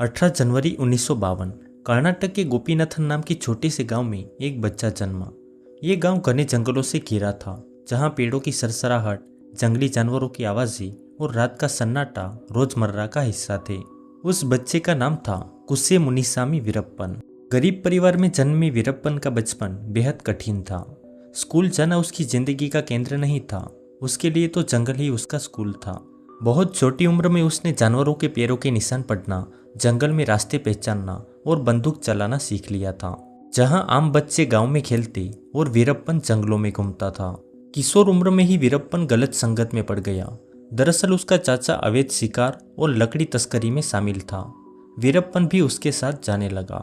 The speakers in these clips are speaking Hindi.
18 जनवरी 1952 कर्नाटक के गोपीनाथन नाम के छोटे से गांव में एक बच्चा जन्मा। ये गांव घने जंगलों से घिरा था, जहां पेड़ों की सरसराहट, जंगली जानवरों की आवाजें और रात का सन्नाटा रोजमर्रा का हिस्सा थे। उस बच्चे का नाम था कुस्से मुनिसामी वीरप्पन। गरीब परिवार में जन्मे वीरप्पन का बचपन बेहद कठिन था। स्कूल जाना उसकी जिंदगी का केंद्र नहीं था, उसके लिए तो जंगल ही उसका स्कूल था। बहुत छोटी उम्र में उसने जानवरों के पैरों के निशान पढ़ना, जंगल में रास्ते पहचानना और बंदूक चलाना सीख लिया था। जहां आम बच्चे गांव में खेलते और वीरप्पन जंगलों में घूमता था। किशोर उम्र में ही वीरप्पन गलत संगत में पड़ गया। दरअसल उसका चाचा अवैध शिकार और लकड़ी तस्करी में शामिल था। वीरप्पन भी उसके साथ जाने लगा।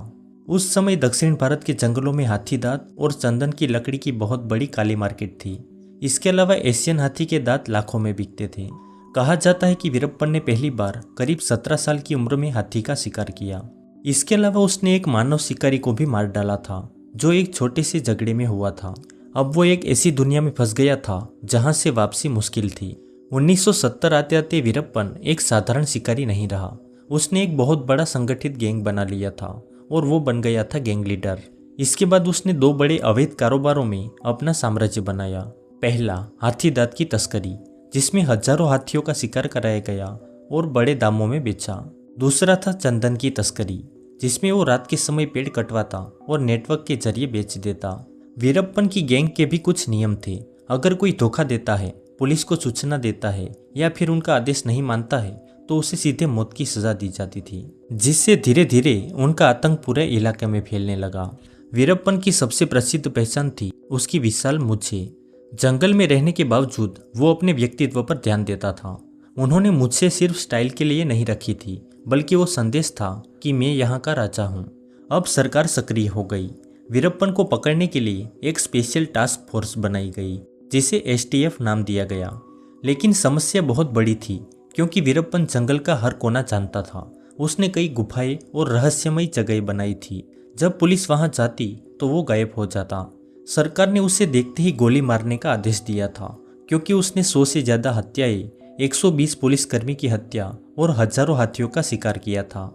उस समय दक्षिण भारत के जंगलों में हाथी दांत और चंदन की लकड़ी की बहुत बड़ी काली मार्केट थी। इसके अलावा एशियन हाथी के दांत लाखों में बिकते थे। कहा जाता है कि वीरप्पन ने पहली बार करीब 17 साल की उम्र में हाथी का शिकार किया। इसके अलावा उसने एक मानव शिकारी को भी मार डाला था, जो एक छोटे से झगड़े में हुआ था। अब वो एक ऐसी दुनिया में फंस गया था जहां से वापसी मुश्किल थी। 1970 आते आते वीरप्पन एक साधारण शिकारी नहीं रहा। उसने एक बहुत बड़ा संगठित गैंग बना लिया था और वो बन गया था गैंग लीडर। इसके बाद उसने 2 बड़े अवैध कारोबारों में अपना साम्राज्य बनाया। पहला, हाथी दांत की तस्करी, जिसमें हजारों हाथियों का शिकार कराया गया और बड़े दामों में बेचा। दूसरा था चंदन की तस्करी, जिसमें वो रात के समय पेड़ कटवाता और नेटवर्क के जरिए बेच देता। वीरप्पन की गैंग के भी कुछ नियम थे। अगर कोई धोखा देता है, पुलिस को सूचना देता है या फिर उनका आदेश नहीं मानता है, तो उसे सीधे मौत की सजा दी जाती थी, जिससे धीरे धीरे उनका आतंक पूरे इलाके में फैलने लगा। वीरप्पन की सबसे प्रसिद्ध पहचान थी उसकी विशाल मूंछें। जंगल में रहने के बावजूद वो अपने व्यक्तित्व पर ध्यान देता था। उन्होंने मुझसे सिर्फ स्टाइल के लिए नहीं रखी थी, बल्कि वो संदेश था कि मैं यहाँ का राजा हूँ। अब सरकार सक्रिय हो गई। वीरप्पन को पकड़ने के लिए एक स्पेशल टास्क फोर्स बनाई गई, जिसे STF नाम दिया गया। लेकिन समस्या बहुत बड़ी थी, क्योंकि वीरप्पन जंगल का हर कोना जानता था। उसने कई गुफाएं और रहस्यमयी जगह बनाई थी। जब पुलिस वहां जाती तो वो गायब हो जाता। सरकार ने उसे देखते ही गोली मारने का आदेश दिया था, क्योंकि उसने 100 से ज्यादा हत्याएं, 120 पुलिसकर्मी की हत्या और हजारों हाथियों का शिकार किया था।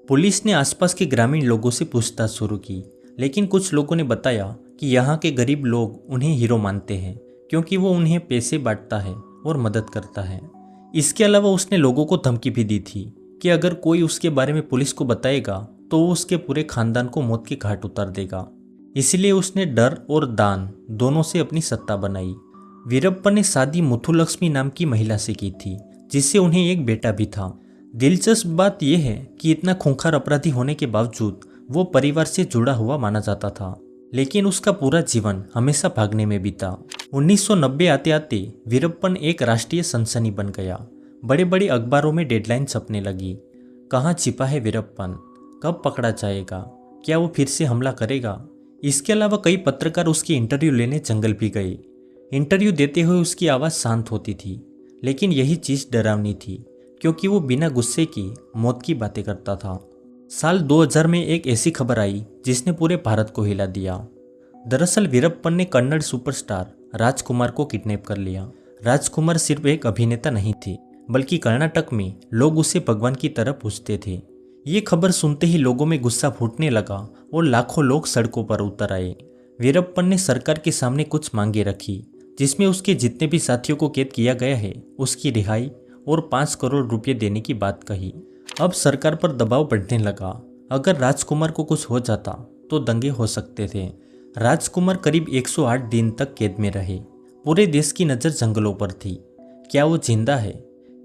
पुलिस ने आसपास के ग्रामीण लोगों से पूछताछ शुरू की, लेकिन कुछ लोगों ने बताया कि यहाँ के गरीब लोग उन्हें हीरो मानते हैं, क्योंकि वो उन्हें पैसे बांटता है और मदद करता है। इसके अलावा उसने लोगों को धमकी भी दी थी कि अगर कोई उसके बारे में पुलिस को बताएगा तो वो उसके पूरे खानदान को मौत के घाट उतार देगा। इसलिए उसने डर और दान दोनों से अपनी सत्ता बनाई। वीरप्पन ने शादी मुथुलक्ष्मी नाम की महिला से की थी, जिससे उन्हें एक बेटा भी था। दिलचस्प बात यह है कि इतना खूंखार अपराधी होने के बावजूद वो परिवार से जुड़ा हुआ माना जाता था, लेकिन उसका पूरा जीवन हमेशा भागने में बीता। 1990 आते आते वीरप्पन एक राष्ट्रीय सनसनी बन गया। बड़े बड़े अखबारों में डेडलाइन छपने लगी। कहाँ छिपा है वीरप्पन, कब पकड़ा जाएगा, क्या वो फिर से हमला करेगा। इसके अलावा कई पत्रकार उसकी इंटरव्यू लेने जंगल भी गए। इंटरव्यू देते हुए उसकी आवाज़ शांत होती थी, लेकिन यही चीज़ डरावनी थी, क्योंकि वो बिना गुस्से की मौत की बातें करता था। साल 2000 में एक ऐसी खबर आई जिसने पूरे भारत को हिला दिया। दरअसल वीरप्पन ने कन्नड़ सुपरस्टार राजकुमार को किडनैप कर लिया। राजकुमार सिर्फ एक अभिनेता नहीं थे, बल्कि कर्नाटक में लोग उसे भगवान की तरह पूजते थे। ये खबर सुनते ही लोगों में गुस्सा फूटने लगा और लाखों लोग सड़कों पर उतर आए। वीरप्पन ने सरकार के सामने कुछ मांगे रखी, जिसमें उसके जितने भी साथियों को कैद किया गया है उसकी रिहाई और 5 करोड़ रुपये देने की बात कही। अब सरकार पर दबाव बढ़ने लगा। अगर राजकुमार को कुछ हो जाता तो दंगे हो सकते थे। राजकुमार करीब 108 दिन तक कैद में रहे। पूरे देश की नज़र जंगलों पर थी। क्या वो जिंदा है?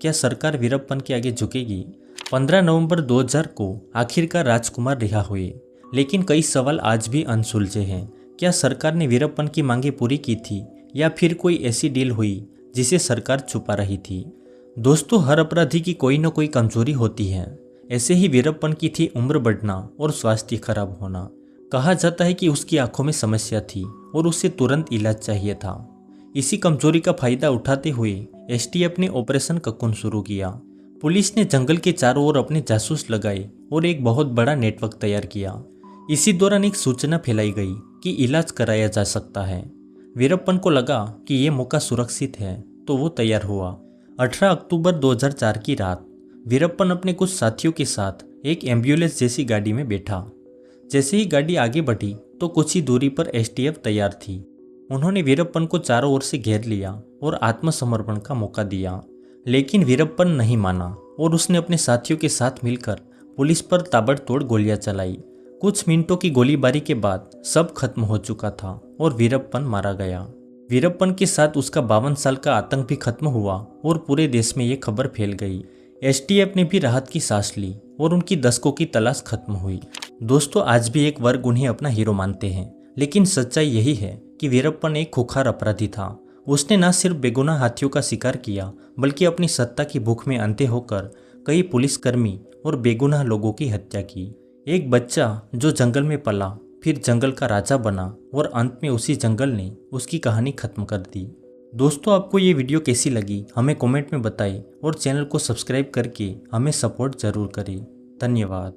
क्या सरकार वीरप्पन के आगे झुकेगी? 15 नवंबर 2000 को आखिरकार राजकुमार रिहा हुए, लेकिन कई सवाल आज भी अनसुलझे हैं। क्या सरकार ने वीरप्पन की मांगे पूरी की थी, या फिर कोई ऐसी डील हुई जिसे सरकार छुपा रही थी? दोस्तों, हर अपराधी की कोई न कोई कमजोरी होती है। ऐसे ही वीरप्पन की थी उम्र बढ़ना और स्वास्थ्य खराब होना। कहा जाता है कि उसकी आंखों में समस्या थी और उसे तुरंत इलाज चाहिए था। इसी कमजोरी का फायदा उठाते हुए STF ने ऑपरेशन ककुन शुरू किया। पुलिस ने जंगल के चारों ओर अपने जासूस लगाए और एक बहुत बड़ा नेटवर्क तैयार किया। इसी दौरान एक सूचना फैलाई गई कि इलाज कराया जा सकता है। वीरप्पन को लगा कि ये मौका सुरक्षित है, तो वो तैयार हुआ। 18 अक्टूबर 2004 की रात वीरप्पन अपने कुछ साथियों के साथ एक एम्बुलेंस जैसी गाड़ी में बैठा। जैसे ही गाड़ी आगे बढ़ी तो कुछ ही दूरी पर एसटीएफ तैयार थी। उन्होंने वीरप्पन को चारों ओर से घेर लिया और आत्मसमर्पण का मौका दिया, लेकिन वीरप्पन नहीं माना और उसने अपने साथियों के साथ मिलकर पुलिस पर ताबड़तोड़ गोलियां चलाई। कुछ मिनटों की गोलीबारी के बाद सब खत्म हो चुका था और वीरप्पन मारा गया। वीरप्पन के साथ उसका 52 साल का आतंक भी खत्म हुआ और पूरे देश में ये खबर फैल गई। एसटीएफ ने भी राहत की सांस ली और उनकी दशकों की तलाश खत्म हुई। दोस्तों, आज भी एक वर्ग उन्हें अपना हीरो मानते हैं, लेकिन सच्चाई यही है कि वीरप्पन एक खुखार अपराधी था। उसने न सिर्फ बेगुनाह हाथियों का शिकार किया, बल्कि अपनी सत्ता की भूख में अंधे होकर कई पुलिसकर्मी और बेगुनाह लोगों की हत्या की। एक बच्चा जो जंगल में पला, फिर जंगल का राजा बना और अंत में उसी जंगल ने उसकी कहानी खत्म कर दी। दोस्तों, आपको ये वीडियो कैसी लगी हमें कमेंट में बताएं और चैनल को सब्सक्राइब करके हमें सपोर्ट जरूर करें। धन्यवाद।